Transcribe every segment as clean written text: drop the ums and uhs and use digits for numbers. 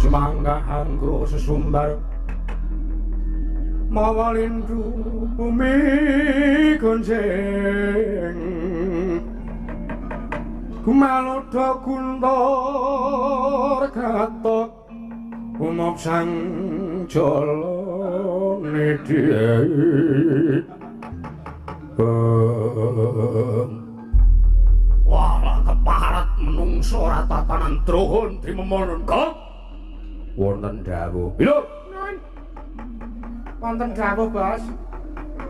semanggahan gro sesumbar mawalindu bumi gonjeng kumalodo guntur gatok umop sang jolo nedi wala keparat menungso ratatanan drohon dimemonon kok wonten dawuh lho wonten dawuh bos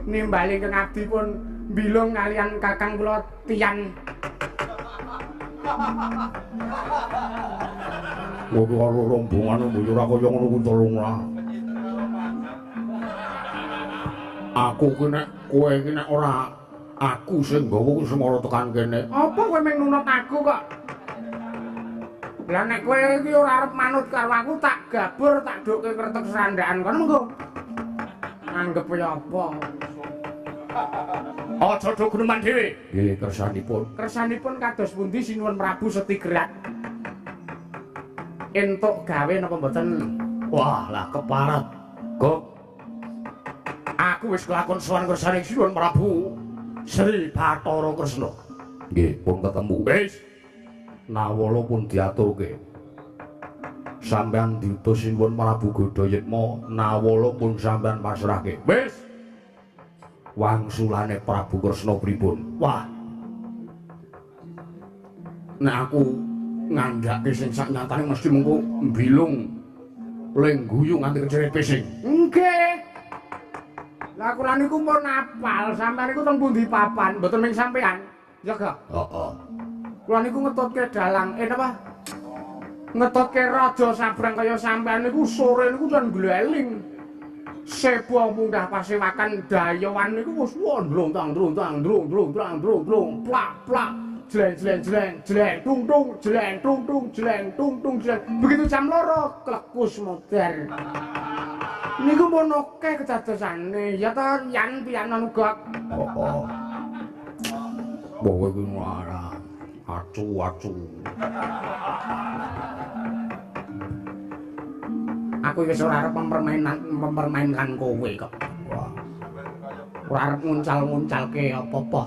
nimbali keng abdi pun bilung kalian kakang kula Tian Waduh karo rombongan mbok ora kaya ngono ku tolong lah. Aku ki nek kowe ki nek ora aku sing nggawa ku semara tekan kene. Apa kowe meng nunut aku kok? Lah nek kowe iki ora arep manut karo aku tak gabur tak dukke kretek serandaan kono mengko. Anggep ya apa? Aja do guneman dhewe. Nggih kersanipun. Kersanipun kados pundi Sinuwun Prabu Setigrat? Entuk gawe napa mboten? Wah, lah keparat. Kok aku wis kelakon sowan kersane Sinuwun Prabu Sri Bathara Kresna. Nggih, pun ketemu. Wis. Nawala pun diaturke. Sampeyan diutus Sinuwun Prabu Godayitma, nawala pun sampeyan pasrahke. Wis. Wangsulane Prabu Kresna pripun? Wah. Nek aku ngandhake sing saknyatane mesti mengko mbilung lengguyu nganti kecerepe sing. Nggih. Lah kula niku pun apal, sampeyan niku teng pundi papan, mboten ming sampeyan. Ya gak? Heeh. Kula niku ngetutke dalang, napa? Ngetutke raja sabrang kaya sampeyan niku sore niku kan gleling. Sebo munggah pasewakan dayawan niku wis ndrontang plak plak jleng tung tung begitu jam 2 klekus modar niku pun oke kedadosane ya ta yan pianan uga kowe iki ora acu aku wis ora arep mempermainkan kowe kok. Wah. Ora arep nguncal-nguncalke apa-apa.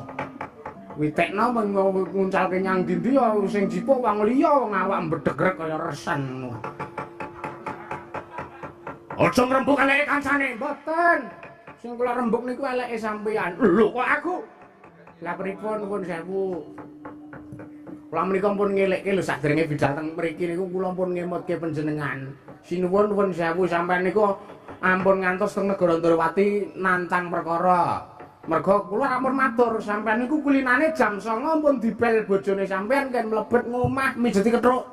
Witekno nguncalke nyang ndi ya sing jipuk wong liya wong awak mbedegrek kaya resan. Aja ngrembug eleke kancane, mboten. Sing kula rembug niku eleke sampeyan. Lho kok aku? Lah pripun pun sewu. Kula menika pun ngelekke lho sadurunge bidal teng mriki niku kula pun ngemutke panjenengan. Sinuwun pun sewu sampeyan niku ampun ngantos teng negara Ndrawati nantang perkara. Mergo kula ampun matur sampeyan niku kulinane jam 09.00 pun dibel bojone sampeyan kan mlebet ngomah mijeti kethuk.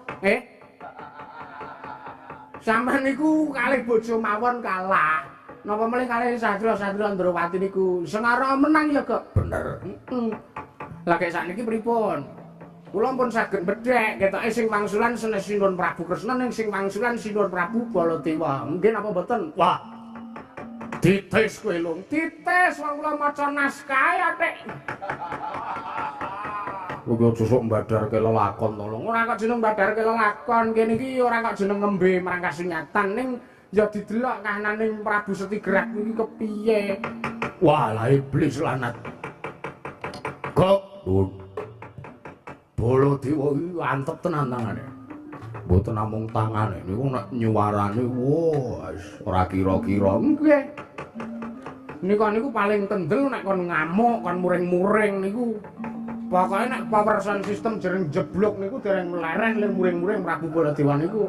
Sampeyan niku kalih bojo mawon kalah. Napa meneh kalih satria-satria Ndrawati niku sengara menang ya kok. Bener. Lah kek sakniki pripun? Kula pun saged bedhek ketoke sing wangsulan sanes Sinuwun Prabu Kresna ning sing wangsulan Sinuwun Prabu Baladewa. Mungkin apa mboten? Wah. Dites kowe lho. Dites wong kula maca naskah atik. Kowe aja sok mbadarke lelakon to lho. Ora kok jeneng mbadarke lelakon kene iki ora kok jeneng nembe marang kasunyatan ning ya didelok kahananing Prabu Setigrat iki kepiye. Wah, lah iblis lanat. Kok Baladewa iki antep tenan tangane. Mboten namung tangane niku nek nyuwarane wis ora kira-kira. Nggih. Niku paling kendel nek kon ngamuk, kon muring-muring niku. Pokoke nek power sound system jereng jeblok niku dereng meleren lir muring-muring Prabu Baladewa niku.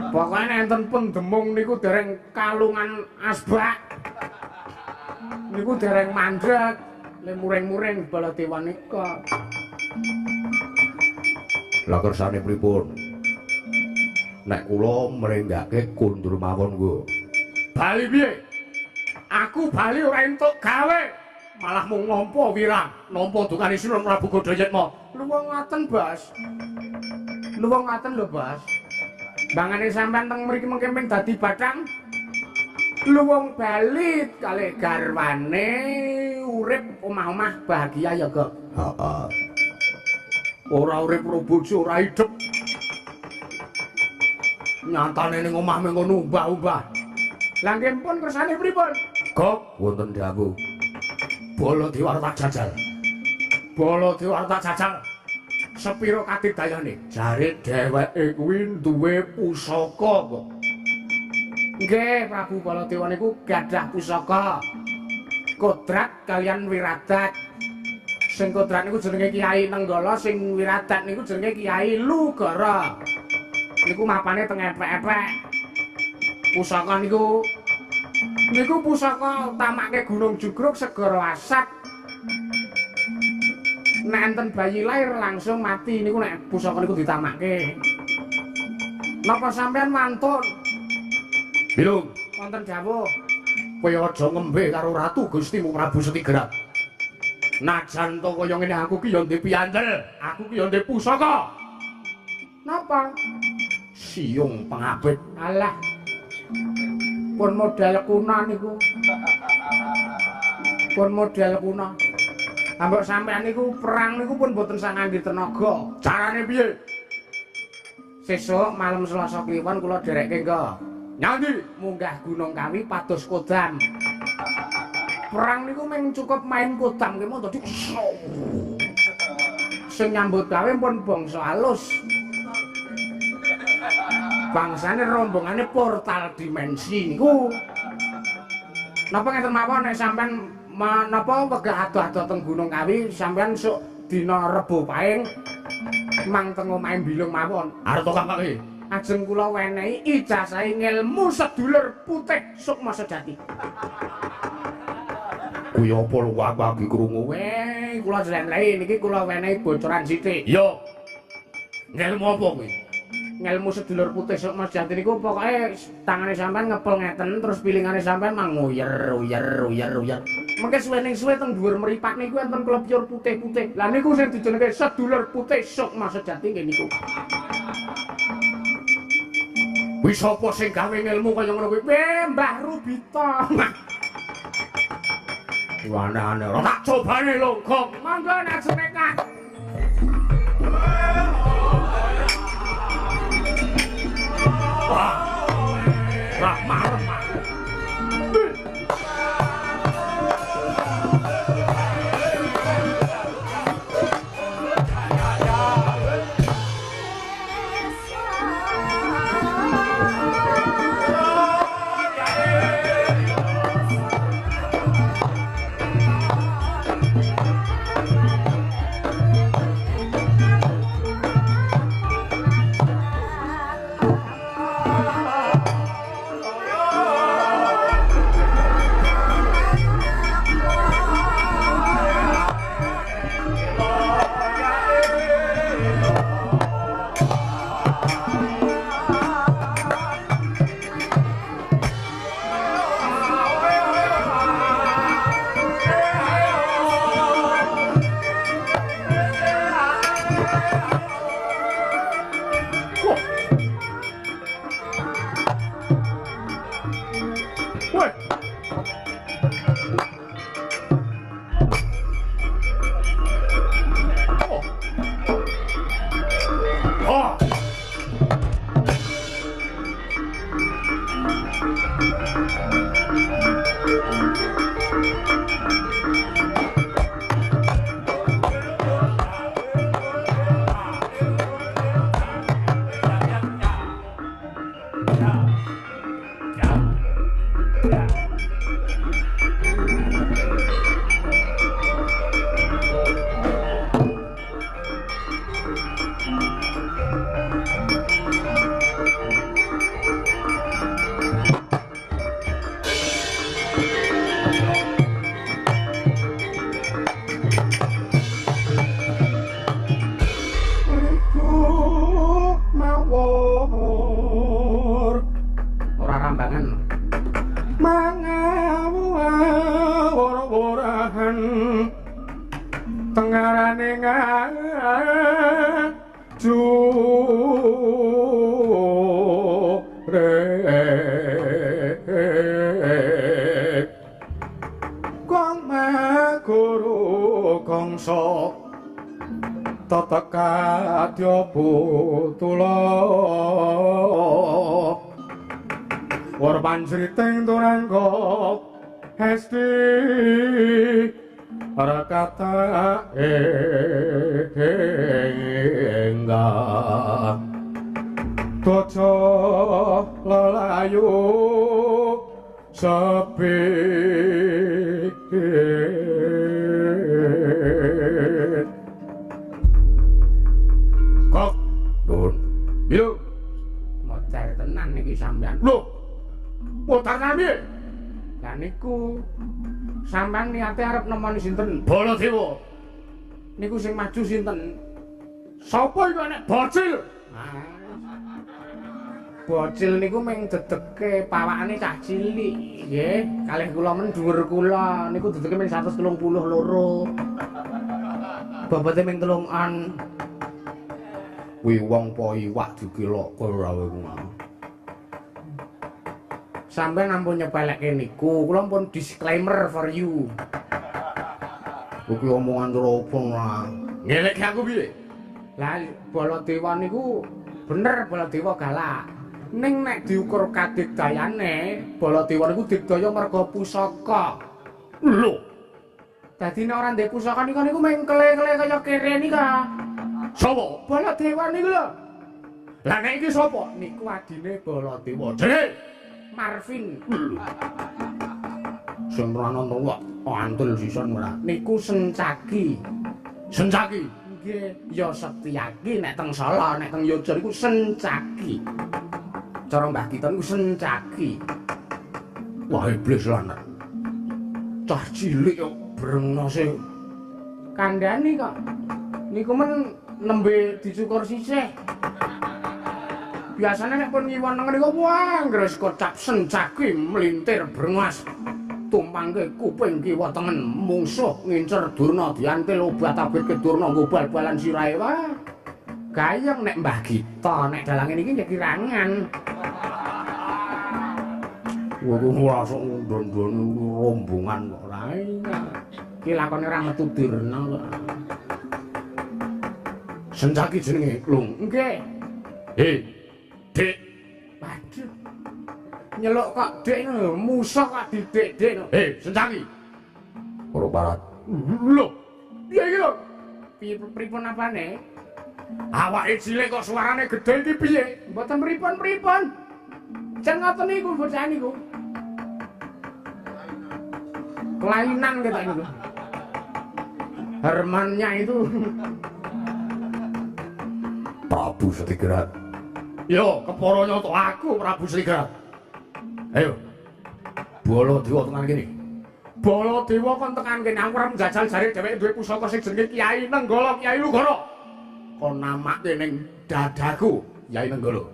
Pokoke nek enten pendemung niku dereng kalungan asbak. Niku dereng mandeg lir muring-muring Baladewa niku. Lah kersane pripun? Nek kula mrenggake kundur mawon nggo. Bali piye? Aku bali ora entuk gawe, malah mung nampa wirang, nampa dukane Sinuwun Prabu Godayitma. Lho wong ngaten, Bas. Lho wong ngaten lho, Bas. Bangane sampean teng mriki mengkemping dadi bathang. Lho wong bali kalih garwane urip omah-omah bahagia ya, Gok. Heeh. Ora urip karo bojo, ora hidup. Nyatane ning omah mung ngono ubah-ubah. Lah nggih pun kersane pripun? Kok wonten dawuh. Bala Dewa tak jajal. Bala Dewa tak jajal. Sepiro kadidayane? Jare dheweke kuwi duwe pusaka kok. Nggih, Prabu Baladewa niku gadah pusaka. Kodrat kalian Wiradat. Sing kodrat niku jenenge Kiai Nenggala, sing Wiradat niku jenenge Kiai Lugara. Niku mapane teng epek-epek. Pusaka niku pusaka tamake Gunung Jugruk Segara Asat. Nek enten bayi lahir langsung mati niku nek pusaka niku ditamake. Napa sampean mantun? Bilung, Wonten dawuh. kowe aja ngembe karo ratu Gustimu Prabu Setigrat. Najan to kaya ngene aku ki ya ndek piandel, aku ki ya ndek pusaka. Napa? Siung pengabit. Alah. Pun model kuna niku. Pun model kuna. Ambek sampean niku perang niku pun boten sangandhi tenaga. Carane piye? Sesuk malam Selasa kliwon kula derekke nggo. Nyandi Munggah Gunung Kawi pados Kodam. Perang niku mung cukup main Kodam ki mung dadi sing nyambut gawe pun bangsa alus. Bangsane rombongane portal dimensi niku. Napa ngeten mawon nek sampean menapa wegah ado-ado teng Gunung Kawi sampean sok dina Rebo Paing mang teng omahe Bilung mawon. arep kok kaki. Ajeng kula wenehi ijazahe ngelmu sedulur putih Sukma Sejati. Kuwi apa lho aku krungu. Kula jlentrei niki kula wenehi bocoran sithik. Yo. Ngelmu apa kuwi? Ngelmu sedulur putih Sukma Sejati niku pokoke tangane sampean ngepel ngeten terus pilingane sampean manguyer uyer. Mengke suwening suwe teng dhuwur mripat niku enten klebyur putih-putih. Lah niku sing dijenenge sedulur putih Sukma Sejati nggih niku. Wis sapa sing gawe ngelmu kaya ngono kuwi? Mbah Rubita. Aneh-aneh ora tak cobane lho, Gong. Monggo nek senekat. Wah. Wah, marem. Tatakadya putula war panjriting turangga hesti ora kata enggak dojo lelayu sepi kok Dun bilu motor tenan iki sampean lho motor piye lah niku sampean niate arep nemoni sinten Baladewa niku sing maju sinten sapa iku nek bocil bocil niku mung dedeke pawakane cah cilik nggih kalih kula men dhuwur kula niku dedeke mung 132 bobote mung 3-an kuwi wong po iwak dikilok ora sampeyan ampun nyepelekke niku kula pun disclaimer for you kuwi omongan karo opo lah ngelekke aku piye lah Baladewa niku bener Baladewa galak ning nek diukur kadigdayane Baladewa niku digdaya merga pusaka lho dadi nek ora ndek pusaka niku mung kele-kele kaya kere nika sapa Baladewa niku lho lah nek iki sapa niku adine Baladewa jenenge Marvin sing ranantu kok antul sisan ora niku Sencaki nggih ya Setyaki nek teng Sala nek teng Yogya niku Sencaki cara Mbah Kita niku Sencaki wah iblis lanang cah cilik kok brengose kandhani kok niku men nembe dicukur sisih biasanya nek pun ngiwon nang niku wah ngres kocap Sencaki melintir brengas tumpangke kuping kiwa tengen mungsuh ngincer Durna diantil obat abrit ke Durna nggo bal-balan sirahe wah gayeng nek Mbah Gita nek dalange niki ya kirangan wah langsung ndon-ndon rombongan kok ora iki lakone ora metu Durna kok Sencaki jenenge Klung nggih Dik. Waduh. Nyeluk kok Dik ngono, musuh kok didik-dik. Sencaki. Ora parat. Lho. Piye iki lho? Piye pripun apane? Awake cilik kok suarane gedhe iki piye? Mboten pripun-pripun. Jan ngoten niku bocah niku. Kelainan kata niku. Hermannya itu Prabu Setigrat. Yo, kepara nyoto aku Prabu Setigrat. Ayo. Baladewa tekan kene. Baladewa kon tekan kene aku arep njajal jare dheweke duwe pusaka sing jenenge Kyai Nenggala, Kyai Lugara. Kon namake ning dadaku, Kyai Nenggala.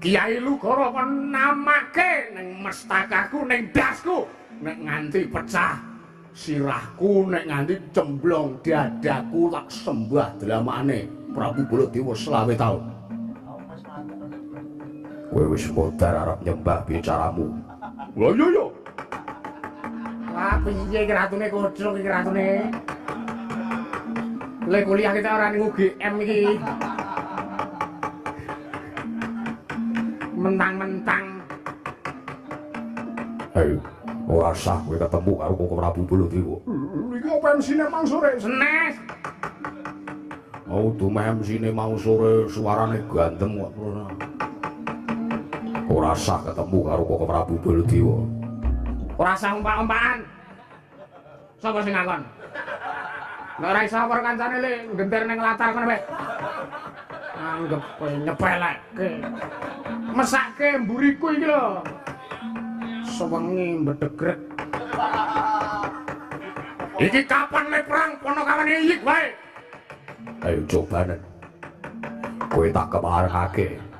Kyai Lugara kon namake ning mestakaku, ning dasku. Nek nganti pecah sirahku, nek nganti cemblong dadaku tak sembah dlamane Prabu Baladewa 20 taun. Kowe wis modar arep nyembah bicaramu. Lha iya. Wah, piye iki ratune kocok iki ratune. Le kuliah kita ora ning UGM iki. Mentang-mentang. Ayo, ora sah kowe ketemu karo Prabu Baladewa. Iki apa MC-ne mang sore? Senes. Oh, tuh MC-ne mang sore suarane ganteng kok. Ora sah ketemu karo Prabu Baladewa. Ora sah umpak-umpakan. Sapa sing ngakon? Nek ora iso karo kancane le genter ning latar kono wae. Anggep kowe nyepelekke. Mesake mburiku iki lho. Sewengi mbedegrek. Iki kapan le perang ponokawane Iyik wae. Ayo cobanen. Kowe tak keparengake.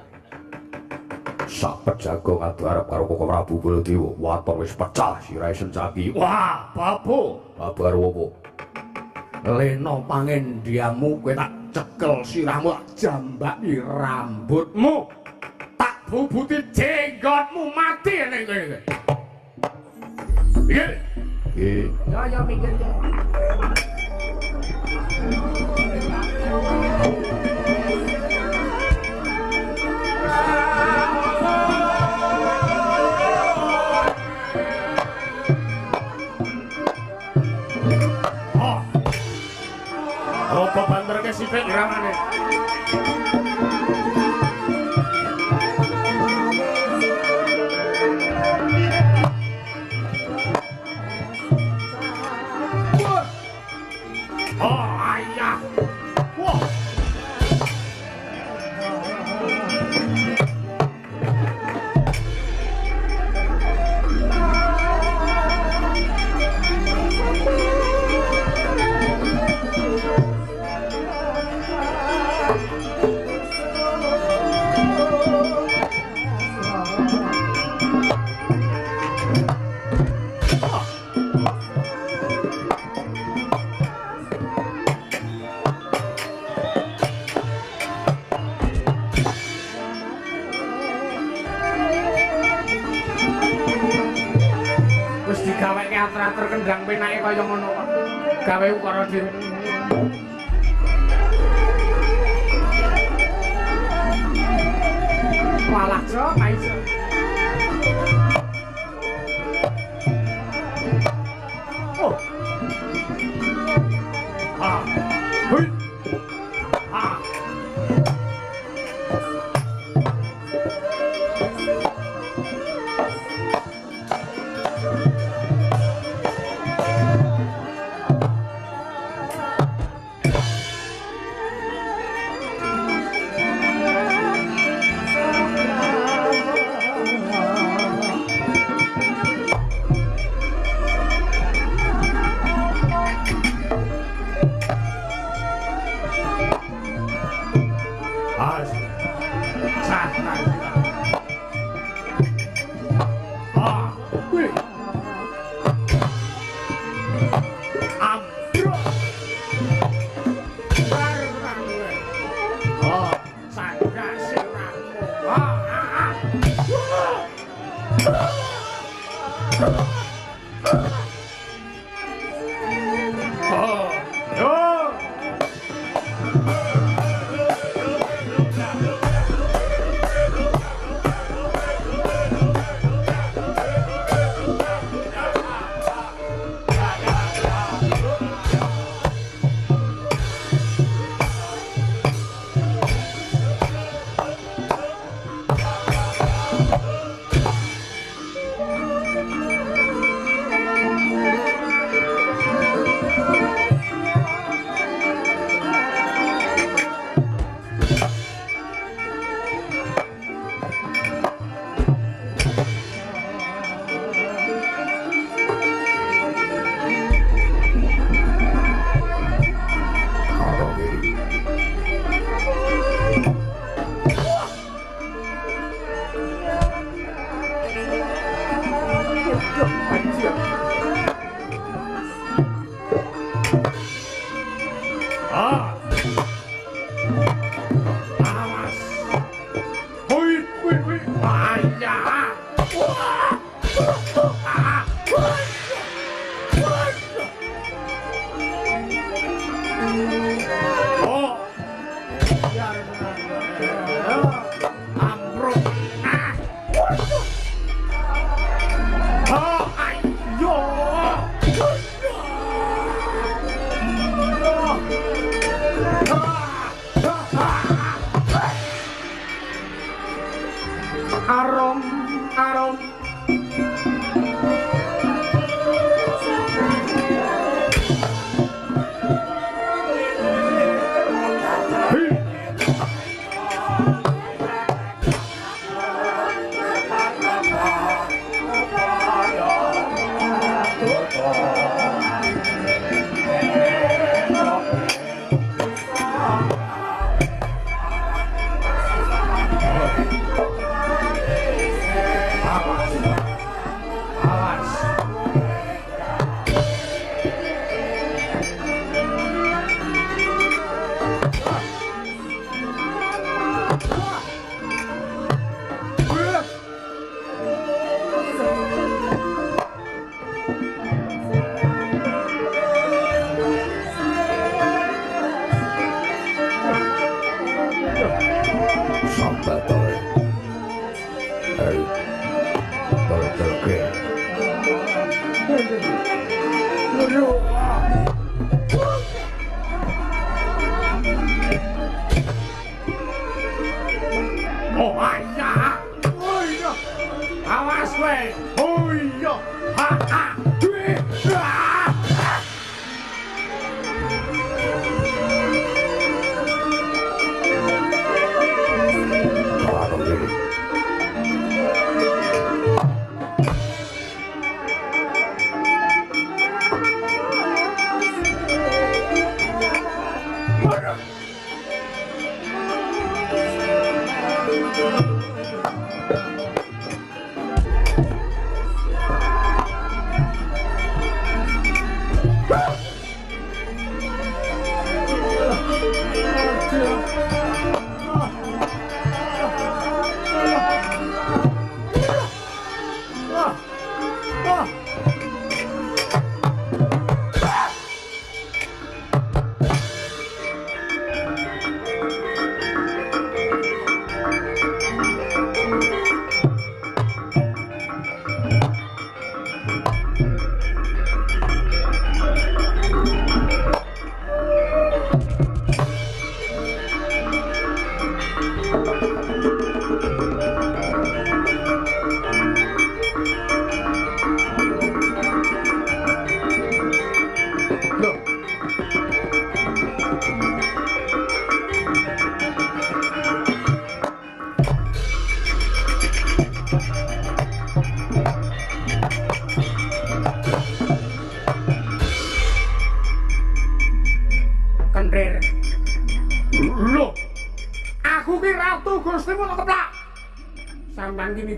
Sak pejago ngadu arep karo Prabu Baladewa, waton wis pecah sirahe Sencaki. Wah, babu karo opo? Lena pangendiamu kowe tak cekel sirahmu, tak jambaki rambutmu. Tak bubuti jenggotmu mati ning kene. Iki. Ya mikir ya. gramane. Oh, ayah. Wah. Wis digaweke atur-atur kendang penake kaya ngono kok. Gawe ukara dhewe. Walah, Cok, iso. Oh. Ah. Hui. Ah.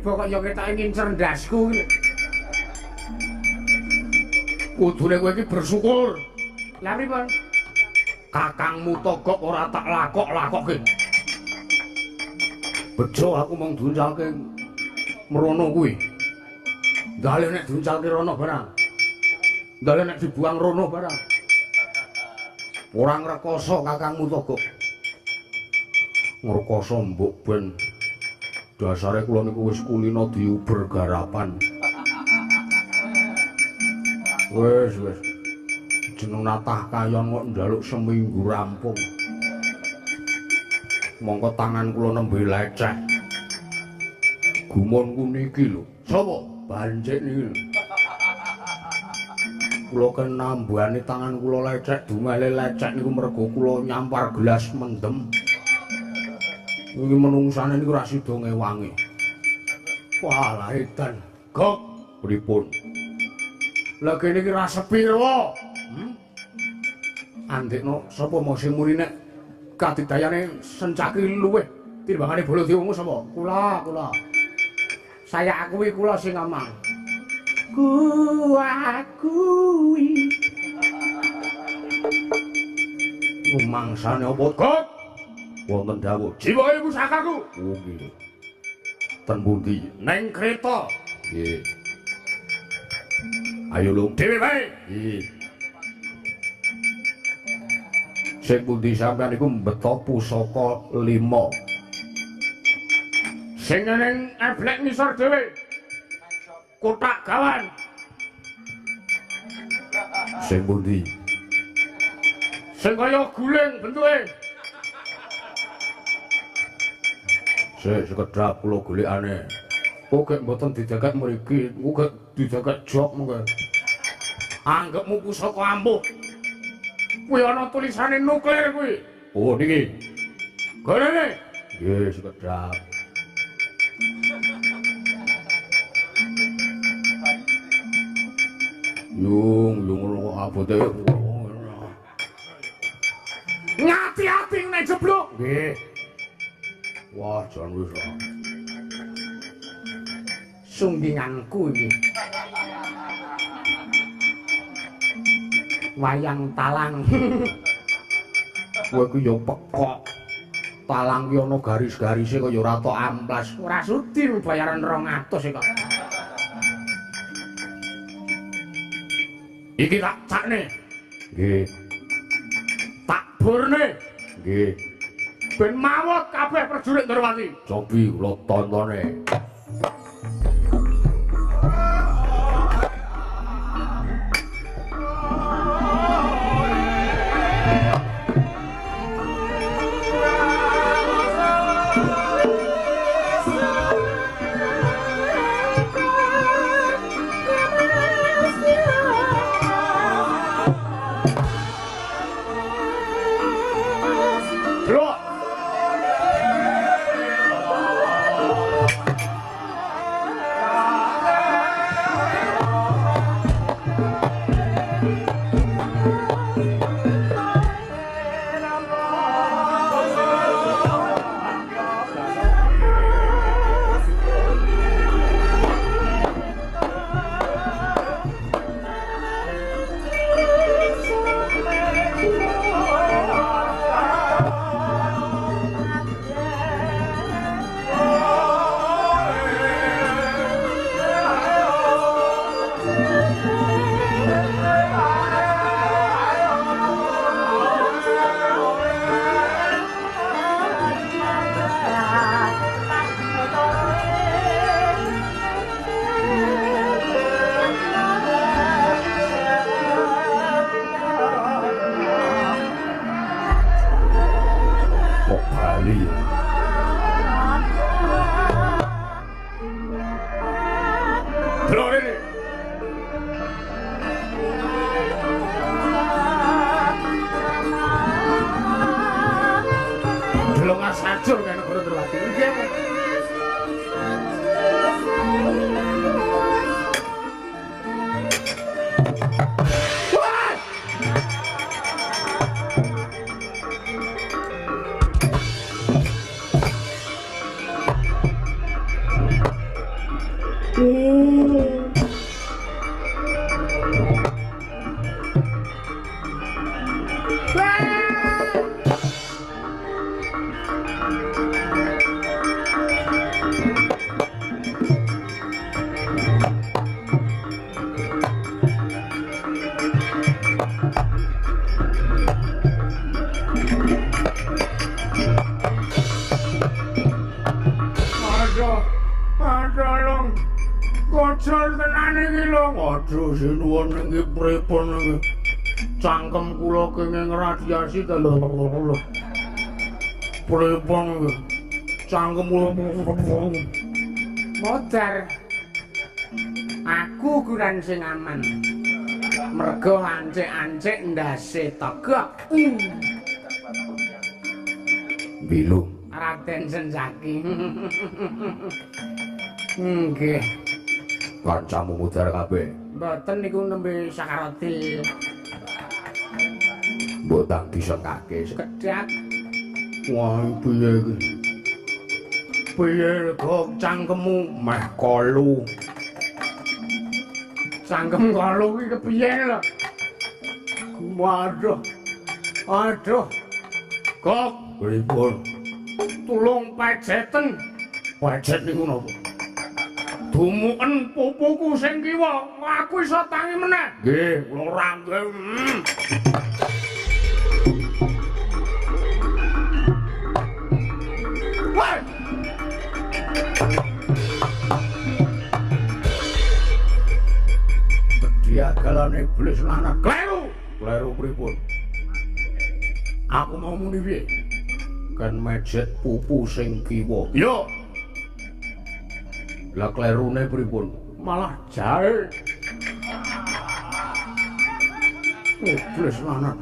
tiba kok ya ketok ingin cerdasku iki. Kudune kowe iki bersyukur. Lah pripun? Kakangmu Togok ora tak lakok-lakokke. Bejo aku mung duncalke mrono kuwi. Dale nek duncalke rono barang. Dale nek dibuang rono barang. Ora ngrekoso kakangmu Togok. Ngrekoso mbok ben dasare kula niku wis kulina diuber garapan. Wes. Jeneng natah kayon kok njaluk seminggu rampung. Mongko tangan kula nembe leceh. Gumonku niki lho. Sapa? Banjik niki lho. Kula kenambani tangan kula lecek, dumele lecek niku mergo kula nyampar gelas mendem. Iki menungsane niku ra sida ngewangi. Walah edan. Gok, pripun? Lah kene iki ra sepi wae. Andekno sapa mau sing muni nek kadidayane sencaki luweh timbangane bolo diungu sapa? Kula. Saya akui kula sing ngomong. Ku akui. Rumangsane apa kok? Wonten dawuh, jiwae pusakaku. Oh nggih. Ten pundi? Neng kreta. Nggih. Ayo lu dhewe wae. Nggih. Sing pundi sampeyan iku mbeta pusaka 5. Sing ning eblek ngisor dhewe. Kotak gawan. Sing pundi? Sing kaya guling bentuke. Sekedhap kula golekane. Kok mboten dijagat mriki, kok dijagat jok mengko. Anggepmu pusaka ampuh. Kuwi ana tulisane nuklir kuwi. Oh niki. Golene. Nggih, sekedhap. Yung kok abote. Ngati-ati nek jeblok. Nggih. Wah, jan wis. Sungginganku iki. Wayang talang. Kowe ku yo pekok. Talang ki ana garis-garise kaya ora tok amplas. Ora sudi bayaran 200 kok. Iki tak cakne. Nggih. Tak burne. Nggih. Ben mawon kabeh prajurit Ndrawati. Cobi kula tontone. Kocor tenan iki lho. Aduh sinuwun iki pripun iki. Cangkem kula kenging radiasi to lho. Pripun iki? Cangkem kula modar. Aku kurang sing aman. Mergo ancik-ancik ndase tegak. Bilung Raden Senjaki. Nggih. kancamu mudar kabeh. Mboten niku nembe Sakarotil. Mbotang disengkake. Kedhat. Wah, piye iki? Piye kok cangkemmu meh kolu? Cangkem kolu iki kepiye lho? Waduh. Aduh. Kok Pripun? tulung pejeten. Pajet niku napa? Dumuken pupuku sing kiwa, aku iso tangi meneh. Nggih, Kula rangge. Woi! diagalan iblis lanang. Kleru. Kleru pripun? Aku mau muni piye? Kan mejet pupu sing kiwa. Yo, Lah klerune pripun? malah jahe. Iblis lanang.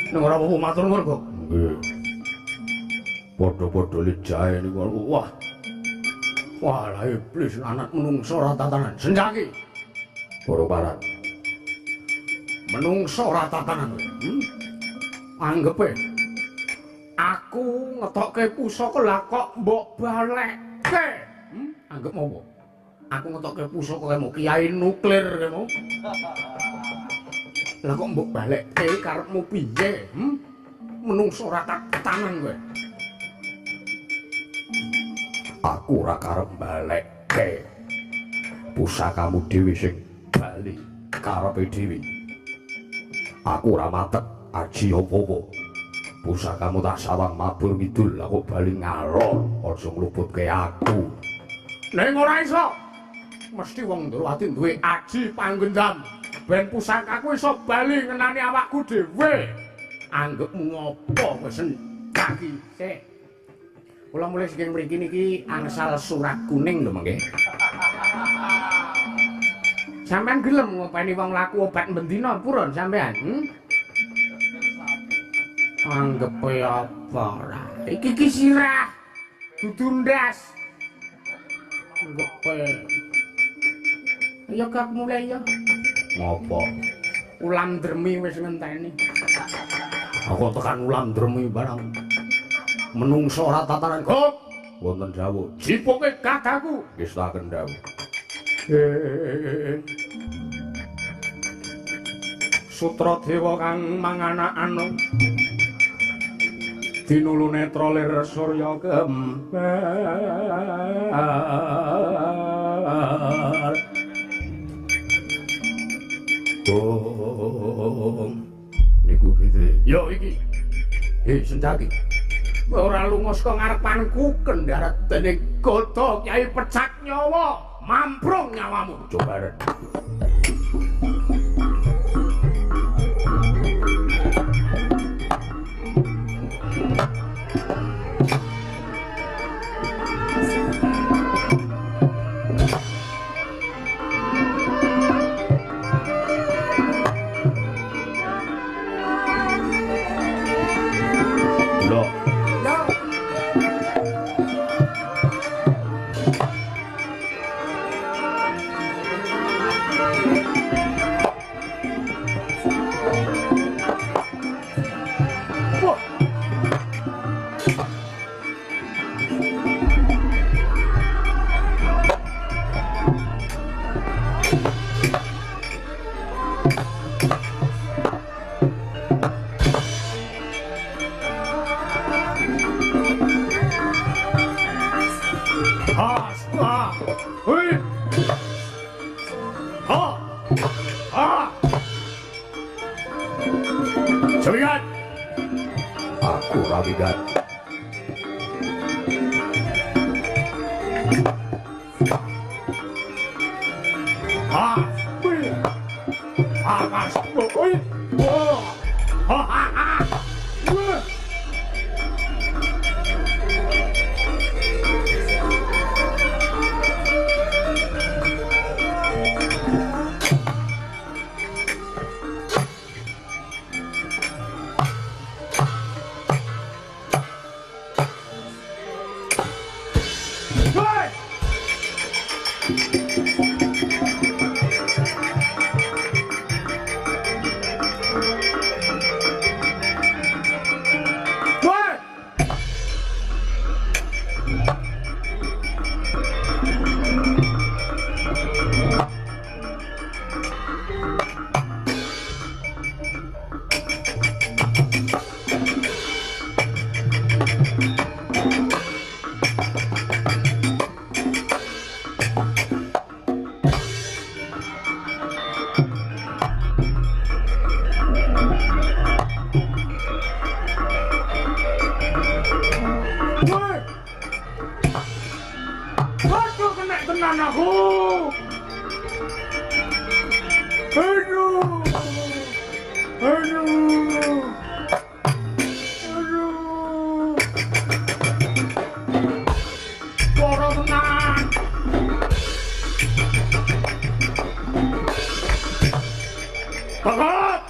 Ning ora apa matur nuwun kok. Nggih. Padha-padha li jahe niku. Wah. Wah, lah iblis lanang menungso ora tatanan. Senjaki. Para parat. Menungso ora tatanan. Anggepe aku ngetokke pusaka lah kok mbok balekke. Anggep apa? Aku ngetokke pusaka kemo kiai nuklir kemo. Lah kok mbok balekke karepmu piye? Menungso ora tatanan kowe. Aku ora karep balekke. Pusakamu dhewe sing bali karepe dhewe. Aku ora matek aji apa-apa. Pusakamu tak sawang mabur ngidul, aku bali ngalor, aja ngluputke aku. Ning ora iso. Mesti wong Ndrawati duwe aji panggendam. Ben pusakaku iso bali ngenani awakku dhewe. Anggepmu ngopo wis kaki sik. Kula mulai saking mriki niki angsal surat kuning lho mengke. Sampeyan gelem ngopeni wong laku obat bendina purun sampeyan? Anggepe apa ora? Iki sirah. Dudu ndas. Anggepe. Ya kak mulai ya. Ngopo? Ulam dremi wis ngenteni. Aku tekan ulam dremi barang. Menungso ora tatanan kok. Wonten dawuh, Jipoke gagaku. ngestaken dawuh. Sutra dewa kang manganakno dinulu netra lir surya kembar. Niku pite. Yo iki. Senjaki. Ora lunga saka ngarepanku kendharat dening Gotha Kyai Pecak nyawa, mamprung nyawamu. Coba Ah. Hei. Ah. Ah. Sabihan. Aku rawigan. Ah. Hei. Ah, mas. Hei. Oh. Ha ha ha. Wah. Waduh, kena tenan aku. Aduh. Aduh. Aduh. Loro tenan. Bapak.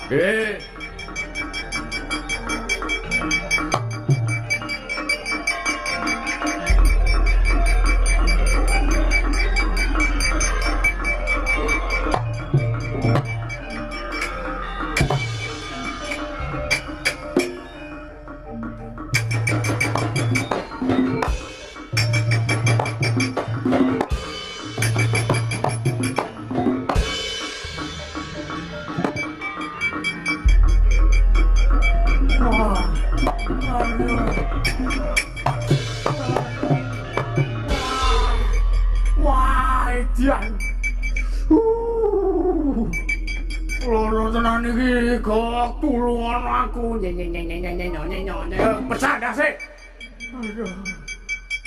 Wah, edian. Loro tenan iki gok tulungan aku. Pesat dah sih.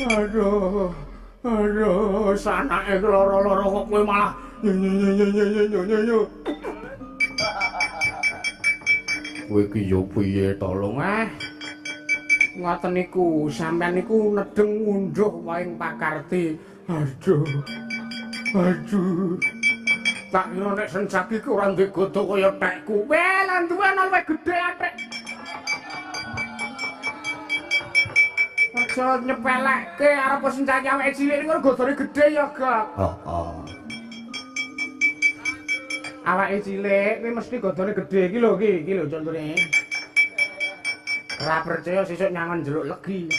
Aduh. Aduh, sanake loro-loro kok kowe malah kowe iki yo piye tolong ngoten niku sampean niku nedeng ngunduh waing pakarti. Aduh. Tak kira nek senjaki ku ora ndek godho kaya tekku. Weh, lan duwe ana luwih gedhe atik. Aja nyepelekke arep senjaki awake cilik niku godhone gedhe ya, Gak. Heeh. Awake cilik kuwi mesti godhone gedhe iki lho contone. Ora percaya sesuk nyangon jeruk legi.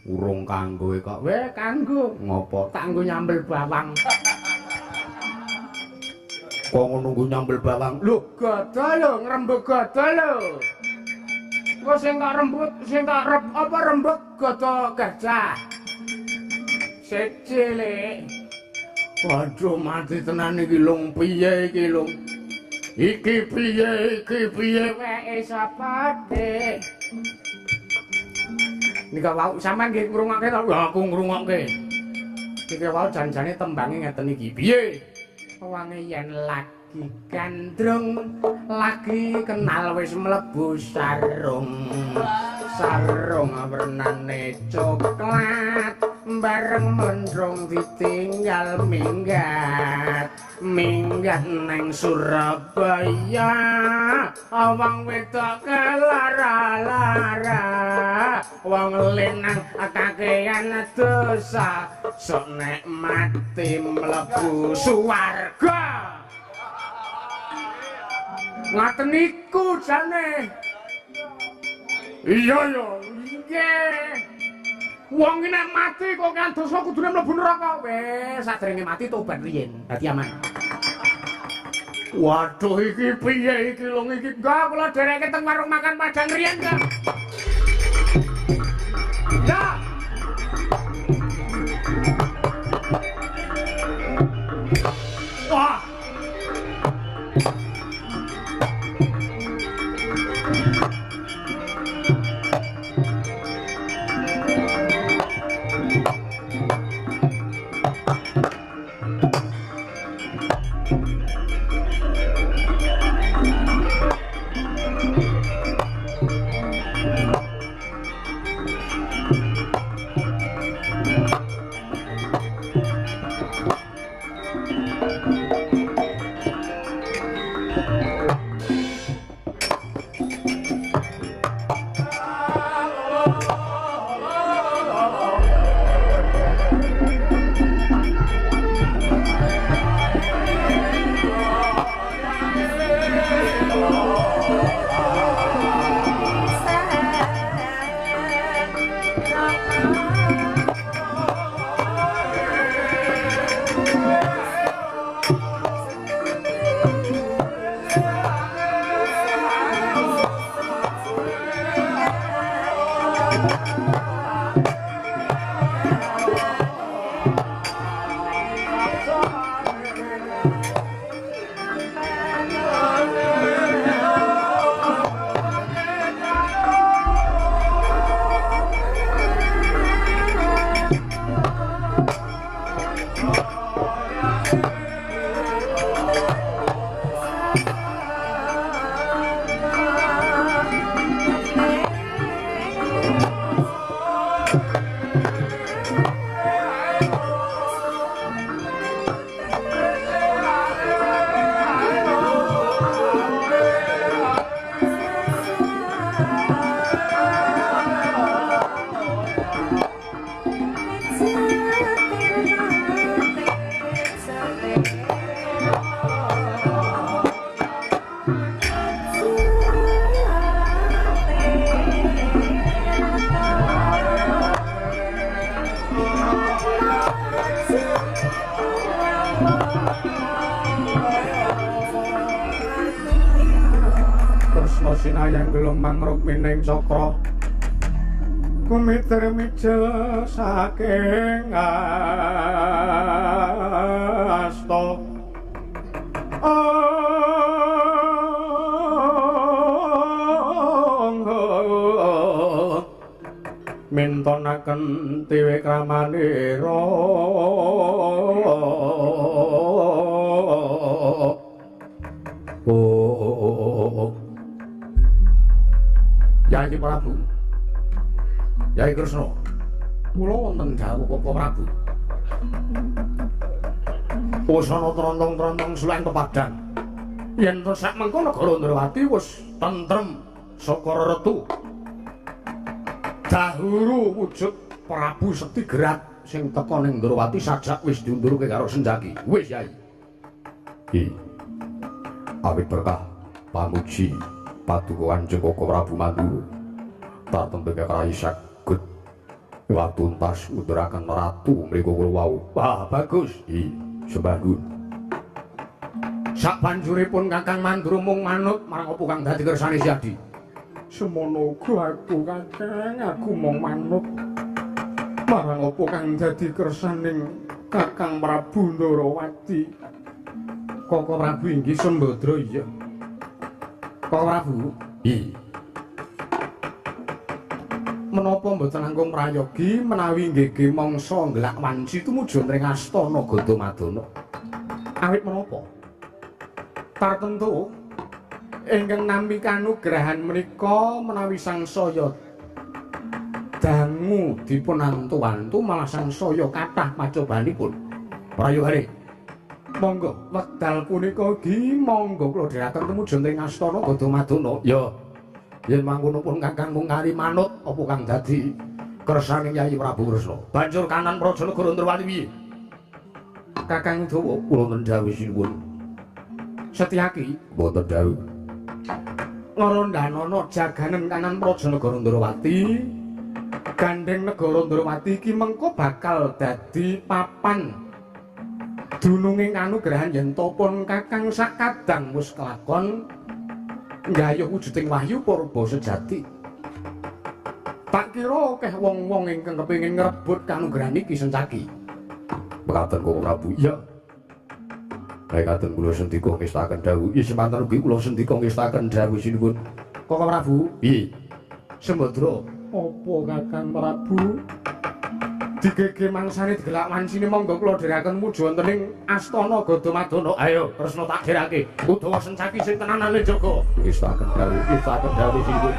Urung kanggo kok. Weh, kanggo. Ngopo? Kanggo nyambel bawang. Kok nunggu nyambel bawang? Lho, godho lho, ngrembug godho lho. Kok sing tak rembug godho gajah. Cilik. Waduh, mati tenan iki lung piye iki lung. Iki piye wae sapa Dik? Nika wau sampean nggih ngrungokke to? Ya aku ngrungokke. Iki wau janjane tembange ngeten iki. Piye? Wange yen lagi gandrung, lagi kenal wis mlebu sarung. Sarung wernane coklat, bareng mendrong ditinggal minggat neng Surabaya. Wong wedok kelara-lara, wong lenang kakean dosa, sok nek mati mlebu swarga. Ngaten niku jane. Iya ya, nggih. Wong iki nek mati kok kan dosa kudune mlebu neraka. Wis sadurunge mati tobat riyen, dadi aman. Waduh iki piye iki lho iki gak kula dereke teng warung makan Padang riyen, Kak. Ya. Wah. Sinayang gelombang rukmining cakra kumiter mijil saking asta mintonaken tiwe kramanira Yai Prabu, Yai Kresna, kula wonten dawuh Koko Prabu. Usana trontong-trontong sulang pepadang. Yen to sak mengko negara Ndrawati wis tentrem saka retu. Dahuru wujud Prabu Setigrat sing teka ning Ndrawati sajak wis diundurke karo Senjaki. Wis Yai. Awit berkah pamuji Paduka Kanjeng Koko Prabu Mandura tatembe karayi saged watuntas ngunduraken ratu mriku kula wau. Wah, bagus. Sembahun. Sabanjuripun Kakang Mandura mung manut marang apa kang dadi kersane Siadi. Semono uga aku Kakang, aku mung manut marang apa kang dadi kersaning Kakang Prabu Ndrawati. Koko Prabu inggih Sembadra iya. Koko Prabu, menapa mboten langkung prayogi menawi nggih mangsa nglak wanci tumuju ing astana Gadamadana? Awit menapa? Tartemtu ingkang nampi kanugrahan menika menawi sangsaya dangu dipun antu-antu malah sangsaya kathah pacobanipun. Prayogane monggo wekdal punika ugi monggo kula dherekaken tumuju ing astana Gadamadana. Ya, yen mangkono pun Kakang mung kari manut apa kang dadi kersane Yai Prabu Kresna. Banjur kanan Praja Negara Ndrawati piye? Kakang Dawa kula ndhawuh sinuwun. Setyaki mboten dawuh. Ngarandhanana jaganen kanan Praja Negara Ndrawati. Gandeng Negara Ndrawati iki mengko bakal dadi papan dununging kanugrahan yen to pun Kakang sakadang wis kelakon nggayuh wujuding wahyu purba sejati. Tak kira akeh wong-wong ingkang kepengin ngrebut kanugrahan iki Sencaki. Mekaten kok Prabu. Iya. Nek katen kula sendika ngestaken dawuh. Iya semanten ugi kula sendika ngestaken dawuh sinipun. Kok Prabu? Piye? Sembadra. Apa Kakang Prabu? Digege mangsane digelak wancine monggo kula dherekaken muja wonten ing Astana Gadamadana. Ayo, tresna tak dherake. Udawa Sencaki sing tenanane jaga. ngestaken dawuh sinipun.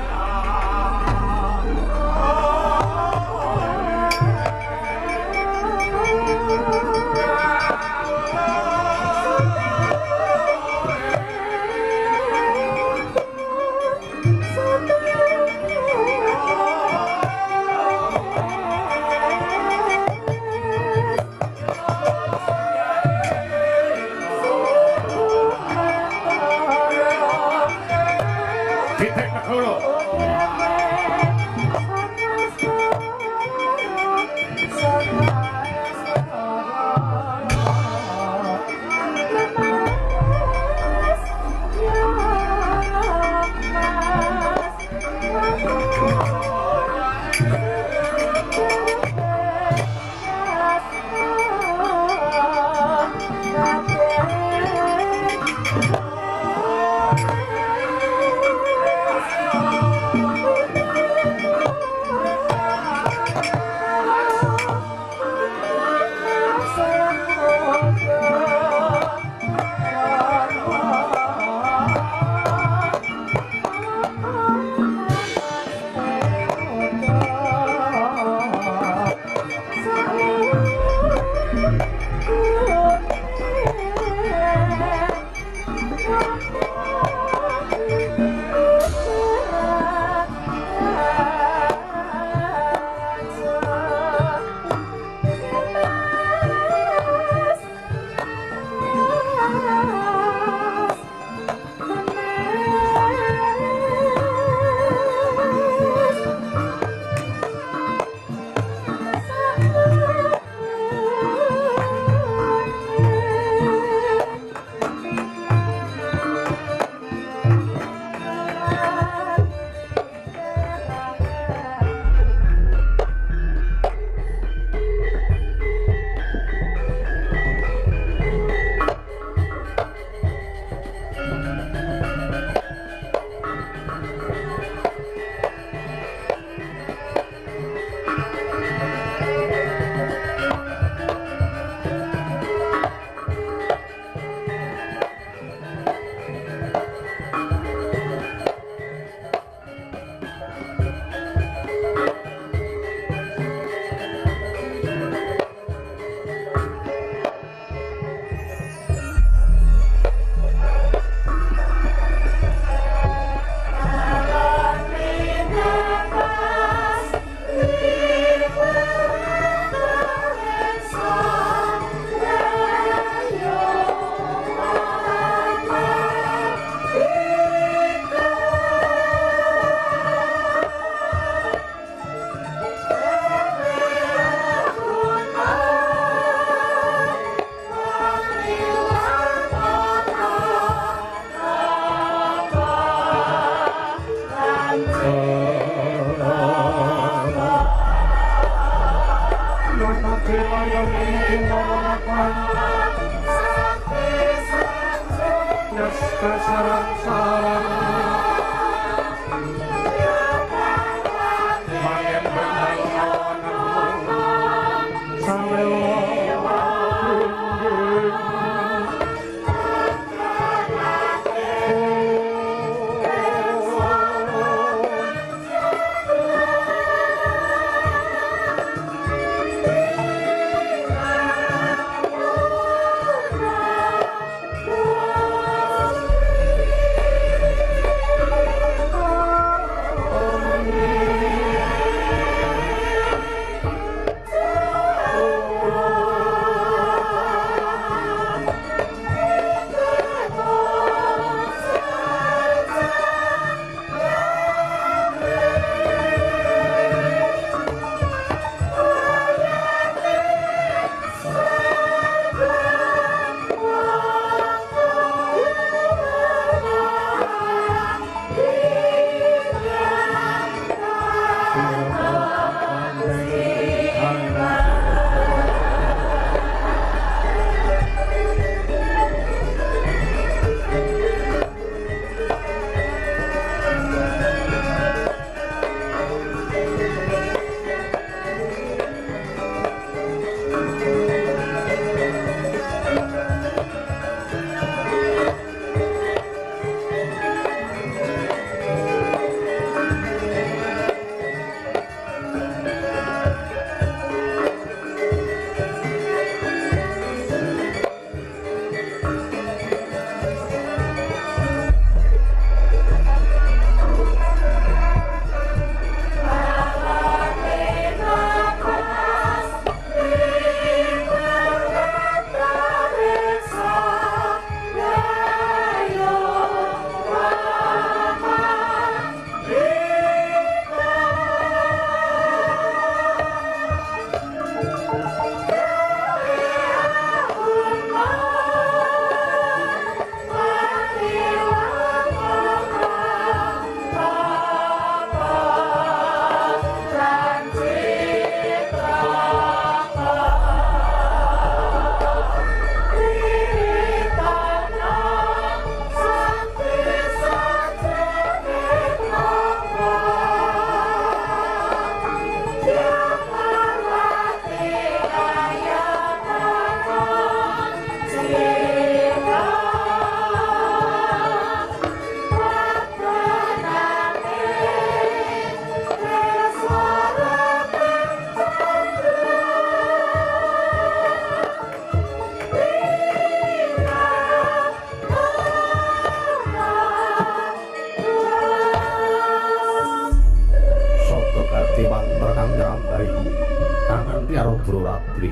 Jayatri.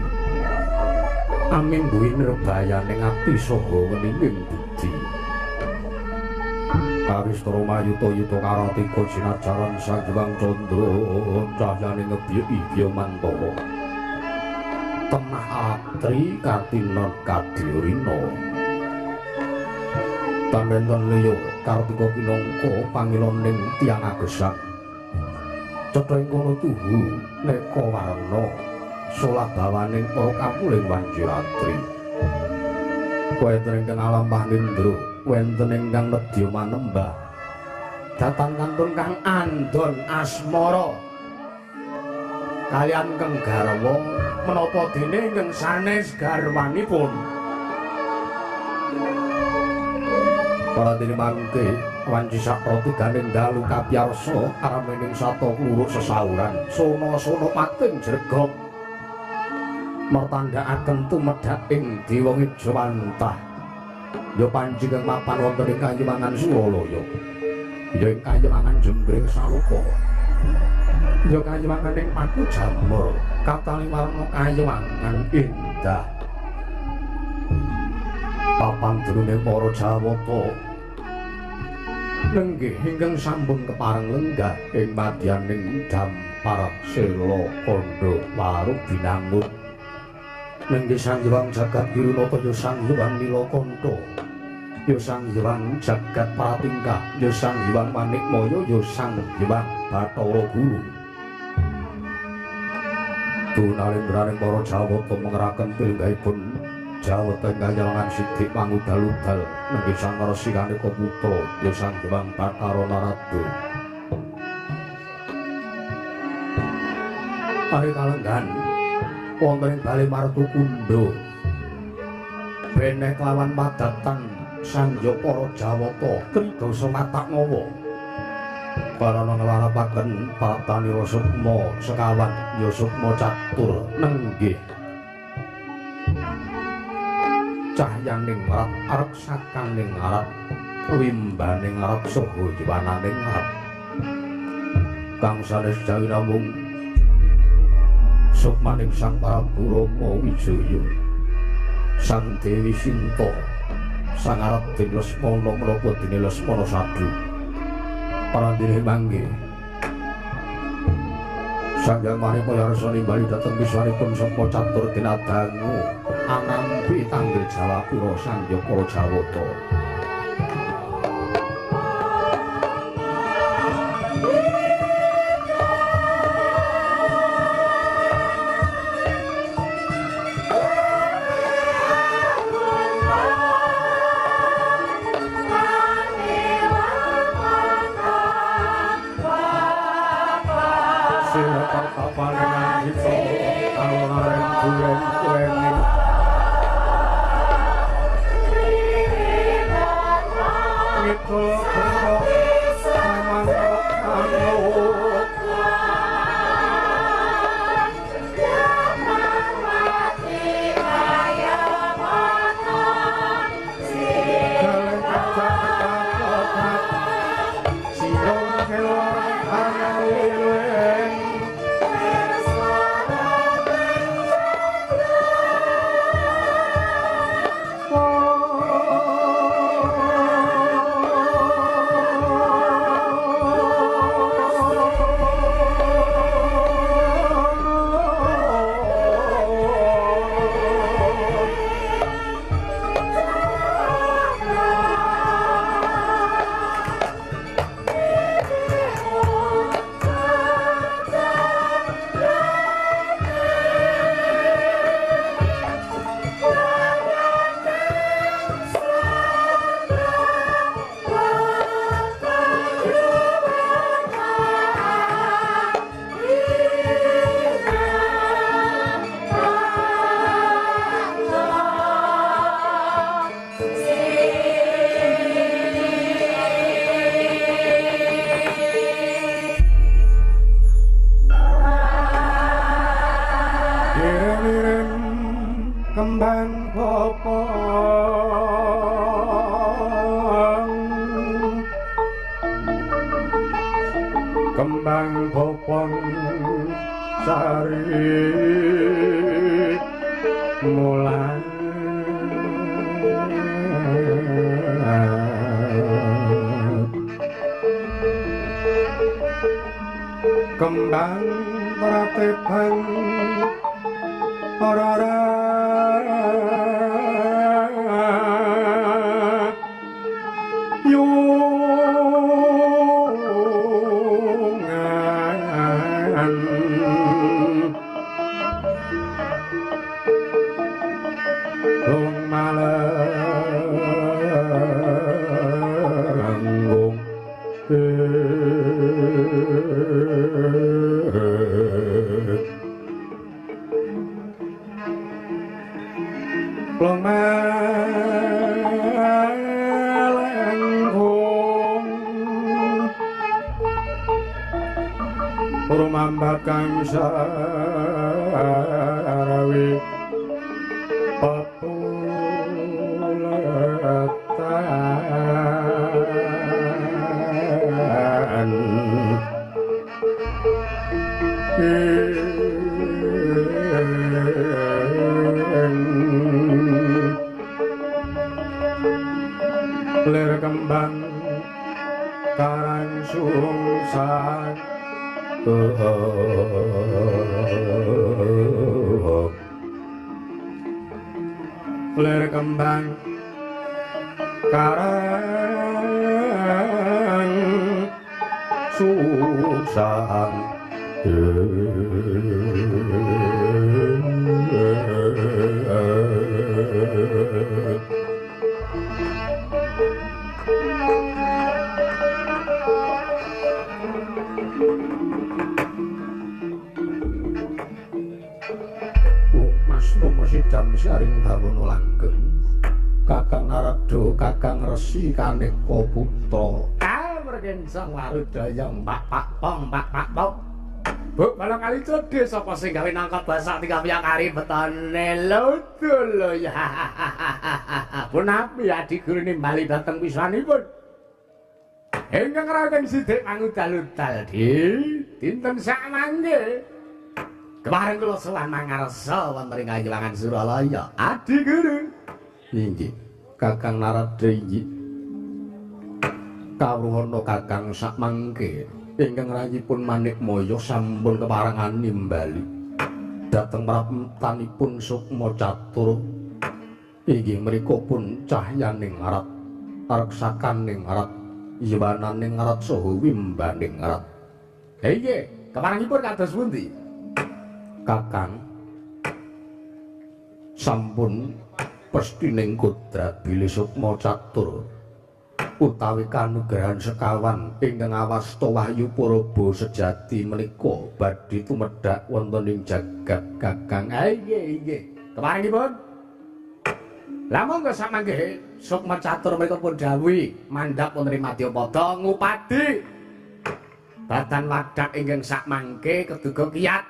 Amin buwi nirbayaning ati saha weninging budi. Kawistara mayuta-yuta karatika sinajaran Sang Hyang Candra cahyane ngebiyek mantara. Temah atri katinon kadhirina. Tanenten liya Kartika pinangka pangiloning tiyang agesang. Cetha ing kono tuhu neka warna solabawaning para kapuling Wanjiratri. Wonten ingkang alampah nindra, wonten ingkang nedya manembah. Datan kantun kang andon asmara. Kalian kang garwa menapa dene ingkang sanes garwanipun. Para dene mangke Wanci Saprati ganing dalu kapiyarsa aramening sata kluruk sesauran sono-sono pating jregok mertandhakaken tumedhak ing Dewa Ngejawantah ya panci kang mapan wonten ing Kayuwangan Suralaya ya ing Kayuwangan Jembring Saloka ya Kayuwangan ing Pakujamur Kataliwarna Kayuwangan Indah papan dening para Jawata lenggih ingkang sampun kepareng lenggah ing madyaning Dampar Sela Kandha Warup binangun lenggih Sang Hyang Jagat Wirunata ya Sang Hyang Nilakanta ya Sang Hyang Jagat Pratingkah ya Sang Hyang Manikmaya ya Sang Hyang Bathara Guru tunalendraning para Jawata mengraken pilgahipun Jawata Kayuwangan Sidik pangudal-udal nenggih Sang Resi Kanika Putra ya Sang Hyang Bathara Narada. Ari kalenggan wonten ing Bali Martukundha benek lawan padatan sangya para Jawata kridasa Watakmawa. Karana nglarapaken patanira Sukma sekawan ya Sukma Catur nenggih cahyaning marat arep sakaning arat wimbaning arat saha jiwananing arat kang sanes jawi namung sukmaning Sang Prabu Rama Wijaya Sang Dewi Sinta Sang Aradin Lesmana menapa dene Lesmana Sadu parandene mangke Sang Hyang Manikmaya Rasa nimbali dhateng wiswanipun Sukma Catur dinadangu anampi tanggel Jawapura sangya para Jawata. Kembang popon sari tepang ora Rumambakang sarawi papulatan ler kembang karang sungsan ler kembang karang susang Sidam saring bawono langgeng Kakang Narada Kakang Resi Kaneka Putra Mergensang warudaya pak pong Bu balong kali cedhe sapa sing gawe nangkep basak tiga kari betone lho ya punapi adi guru nimbali dateng pisanipun ingkang raden sithik mangudal-udal dinten sak mangke kemarin kula sowan mangarsa wonten ing Kayuwangan Suralaya. Adi Guru. Inggih. Kakang Narada inggih. Kawruhana Kakang sakmangke ingkang rayipun Manikmaya sampun keparengan nimbali dhateng praptanipun Sukma Catur. Inggih mriku pun cahyaning arat, reksakaning arat, yewananing arat saha wimbaning arat. Inggih, keparengipun kados pundi? Kakang sampun pestining kodrat bilih Sukma Catur utawi kanugrahan sekawan ingkang awasta wahyu Purba sejati menika badhe tumedhak wonten ing jagat Kakang. Nggih. Keparengipun Lah monggo samangke Sukma Catur menika pun dawuhi mandhap wonten ing Madyapada ngupadi badan wadak ingkang sakmangke keduga kiyat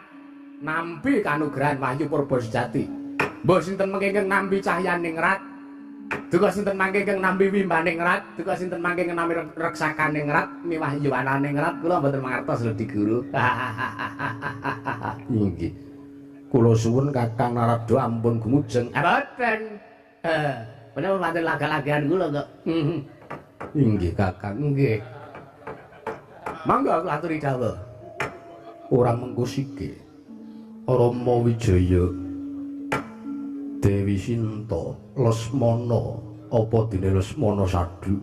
nampi kanugrahan wahyu Purba sejati. Mbah sinten mengke ingkang nampi cahyaning rat, duka sinten mangke ingkang nampi wimbaning rat, duka sinten mangke ingkang nampi reksakaning rat, miwah yuwananing rat, kula mboten mangertos lho Di Guru. Inggih. Kula suwun Kakang Narada ampun gumujeng. Mboten. Menapa pancen laga-lagahan kula kok. Inggih Kakang, nggih. Mangga kula aturi dawuh. Ora mengko siki. Rama Wijaya Dewi Sinta Lesmana apa dene Lesmana Sadu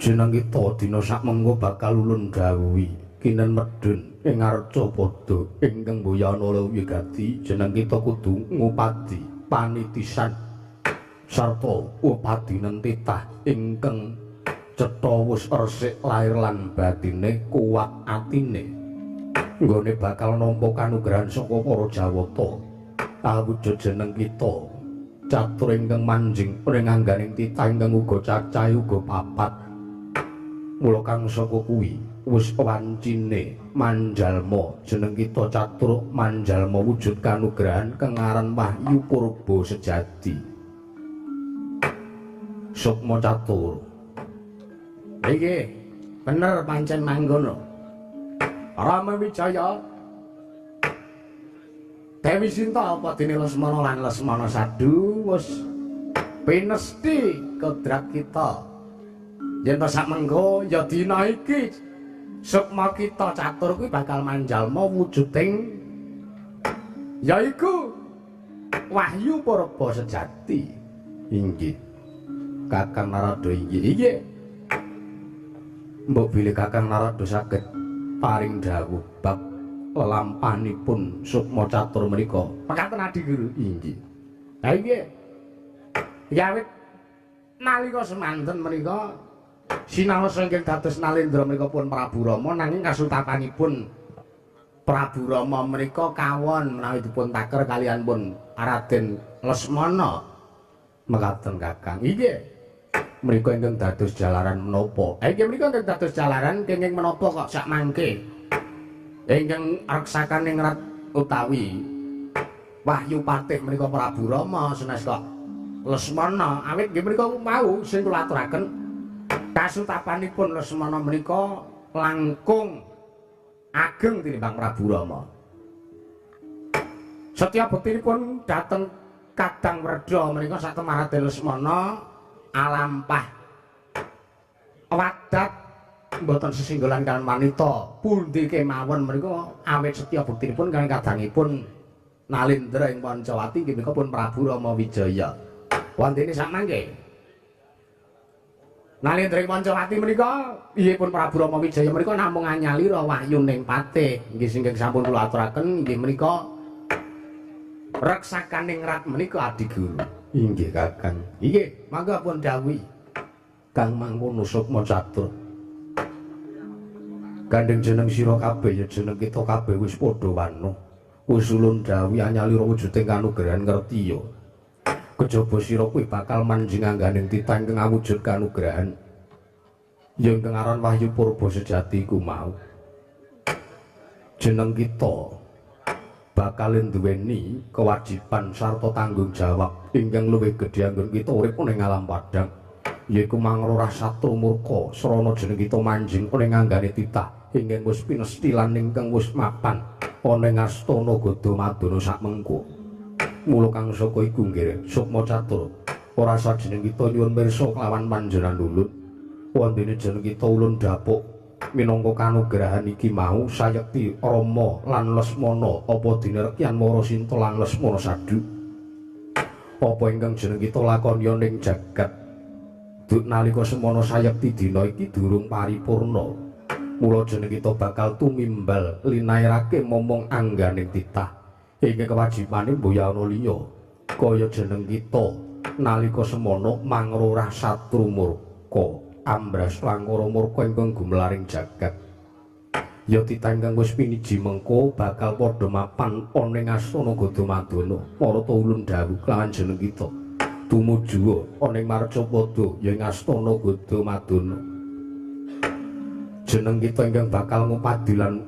jeneng kita dina sakmengko bakal ulun dawuhi kinen medun ing Arcapada ingkang Boyana Wigati jeneng kita kudu ngupadi panitisan sarta upadinen titah ingkang cetha wus resik lair lan batine kuat atine nggone bakal nampa kanugrahan saka para Jawata awujud jeneng kita catur ingkang manjing ing angganing titah ingkang uga cacahe uga papat mula kang saka kuwi wis wancine manjalma jeneng kita catur manjalma wujud kanugrahan kengaran wahyu Purba sejati Sukma Catur iki bener pancen mangkono Rama Wijaya Dewi Sinta apa dene Lesmana lan Lesmana Sadu wis pinesti kodrat kita yen ta sakmengko ya dina iki Sukma kita catur kuwi bakal manjalma wujuding yaiku Wahyu Purba sejati. Inggih. Kakang Narada inggih. Mbok bilih Kakang Narada saged paring dawuh bab lelampanipun sukma catur menika. Mekaten Adi Guru. Inggih. Ha inggih. Yawit nalika semanten menika sinaos ingkang dados Nalendra menika pun Prabu Rama nanging kasutapanipun Prabu Rama menika kawon menawi dipun taker kalian pun Raden Lesmana. Mekaten Kakang. Inggih. Menika ingkang dados jalaran menapa? Inggih menika ingkang dados jalaran kenging menapa kok sak mangke ingkang raksakaning rat utawi Wahyu Patih menika Prabu Rama senes kok Lesmana awit nggih menika mau sing kula aturaken kasutapanipun Lesmana menika langkung ageng tinimbang Prabu Rama. Setya bektinipun dhateng Kadang Werda menika satemaraden Lesmana alampah wadat mboten sesinggolan kaliyan wanita pundi kemawon menika awit setya bektinipun kaliyan kadangipun Nalendra ing Pancawati nggih menika pun Prabu Rama Wijaya. Wantene sak mangke Nalendra ing Pancawati menika inggih pun Prabu Rama Wijaya menika namung anyalira wahyuning patih nggih sing sampun kula aturaken inggih menika raksakaning rat menika Adi Guru. Inggih Kakang. Inggih, mangga pun dawuhi Kang mangkono sukma catur. Gandeng jeneng sira kabeh ya jeneng kita kabeh wis padha wano. Wis ulun dawuhi anyalira wujuding kanugrahan ngerti ya. Kejaba sira kuwi bakal manjing angganing titah ingkang awujud kanugrahan. Ya ingkang aran Wahyu Purba sejati iku mau. Jeneng kita bakal nduweni kewajiban sarta tanggung jawab ingkang luwih gedhe anggon kita urip ning alam padang yaiku mangrorah satru murka srana jeneng kita manjing ning anggane titah ingkang wis pinesti lan ingkang wis mapan ana ing astana Gadamadana sakmengko. Mula kang saka iku nggih sukma catur ora sajeneng kita nyuwun pirsa kelawan panjenengan ulun wondene jeneng kita ulun dapuk minangka kanugrahan iki mau sayekti Rama lan Lesmana apa dinerkyan Marasinta lan Lesmana sadu apa ingkang jeneng kita lakoni ning jagat duk nalika semana sayekti dina iki durung paripurna mula jeneng kita bakal tumimbal linairake momong angganing titah ingkang kewajibane mboya ana liya kaya jeneng kita nalika semana mangrorah satru murka ambras langkara murka ingkang gumelaring jagat ya titah ingkang wis piniji mengko bakal padha mapan ana ing astana Gadamadana marata ulun dawuh kelawan jeneng kita tumuju ana ing Marcapada ya ing astana Gadamadana jeneng kita ingkang bakal ngupadi lan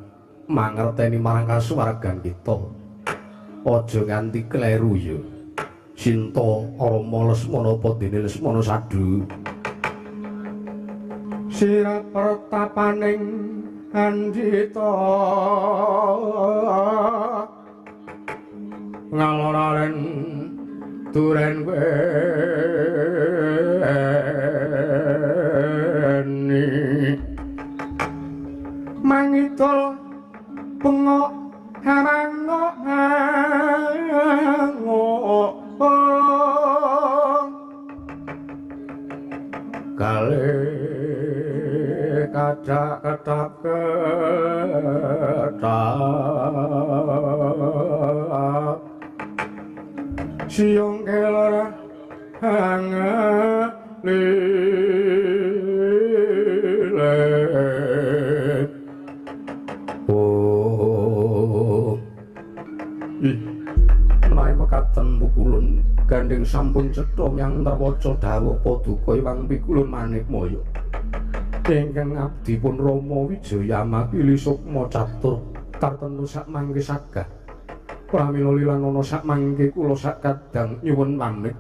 mangerteni marang kasuwargan kita aja nganti kleru ya Sinta Rama Lesmana apa dene Lesmana sadu sira pertapaning andita ngaloraren duren weni mangidul bengok hamangok kalih kadak-kadak ketak siung kelora hangalile oh menawi mekaten pukulun gandeng sampun cetha yang terwaca dawuh paduka Hyang Pikulun Manikmaya ingkang abdi pun Rama Wijaya makili sukma catur tartentu sak mangke sagah pramila lilan ana sak mangke kula sak kadang nyuwun pamit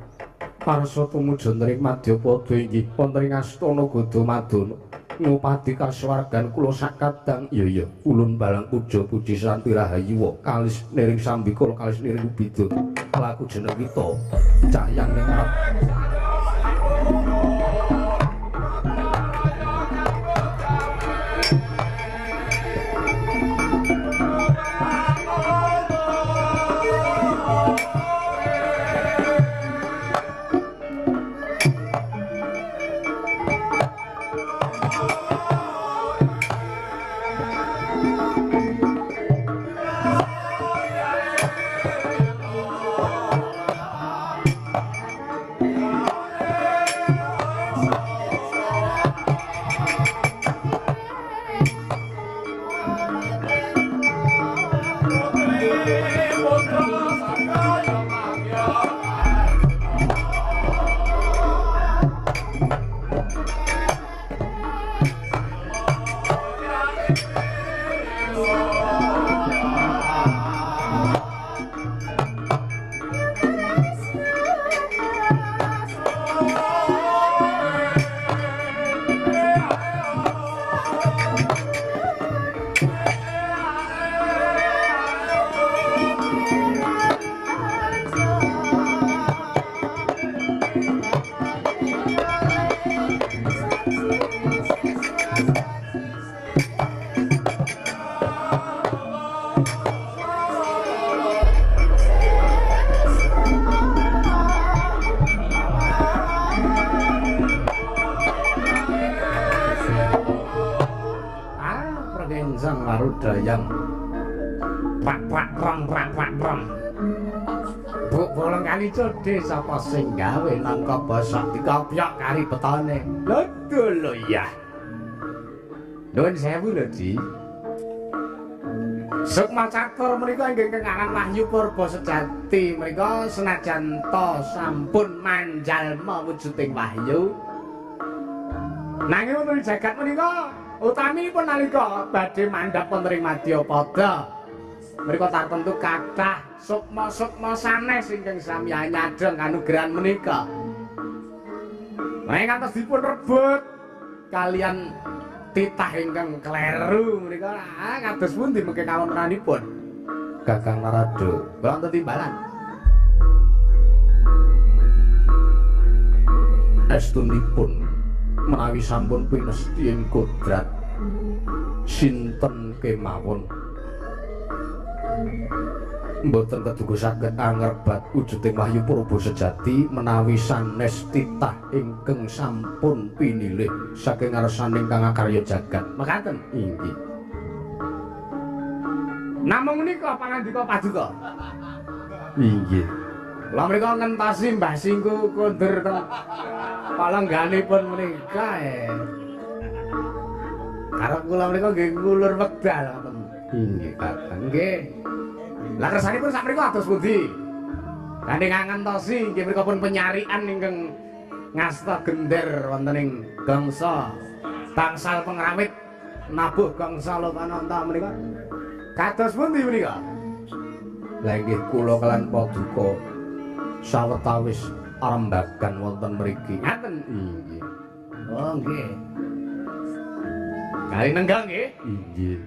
parsa tumuju ing Madyapada inggih wonten ing astana Gadamadana ngupadi kasuwargan kula sak kadang iya ulun balang puja puji santi rahayu kalis niring sambikala kalis niring ubida laku jeneng kita cahyang ning arep Dayang pak rong Bu bolong kali codhe sapa sing gawe nangka basa dikopiok kari betone. Lho ya. Nuwun sewu lho, Di. Sukma catur menika inggih kenganan Wahyu Purba sejati menika senajan to sampun manjalma wujuding wahyu. Nanging wonten jagat menika utaminipun nalika badhe mandhap wonten ing Madyapada. Mereka tartentu kathah sukma-sukma sanes ingkang sami nyadeng kanugrahan menika. Nanging kantos dipun rebut kalian titah ingkang kleru menika kados pundi mengke kawontenanipun? Kakang Narada, wonten timbalan. Estunipun menawi sampun pinesti ing kodrat sinten kemawon mboten keduga saged angrebat wujuding Wahyu Purba sejati menawi sanes titah ingkang sampun pinilih saking ngarsaning kang karya jagat. Mekaten inggih. Namung menika pangandika paduka. Inggih. Lah mriko ngentosi Mbah Singku kondur teng palengganipun menika Karep kula menika nggih ngulur wekdal ngoten. Inggih, Kakang. Nggih. Lah kersanipun sak mriku atus pundi? Kanthi ngangentosi nggih mriku pun penyarian ingkang ngasta gender wonten ing gangsa tangsal pengrawit nabuh gangsa Lokananta menika. Kados pundi menika? Lah nggih kula kelan paduka sawetawis arembagan wonten mriki. Ngaten. Inggih. Oh nggih. Kali nenggang nggih? Inggih.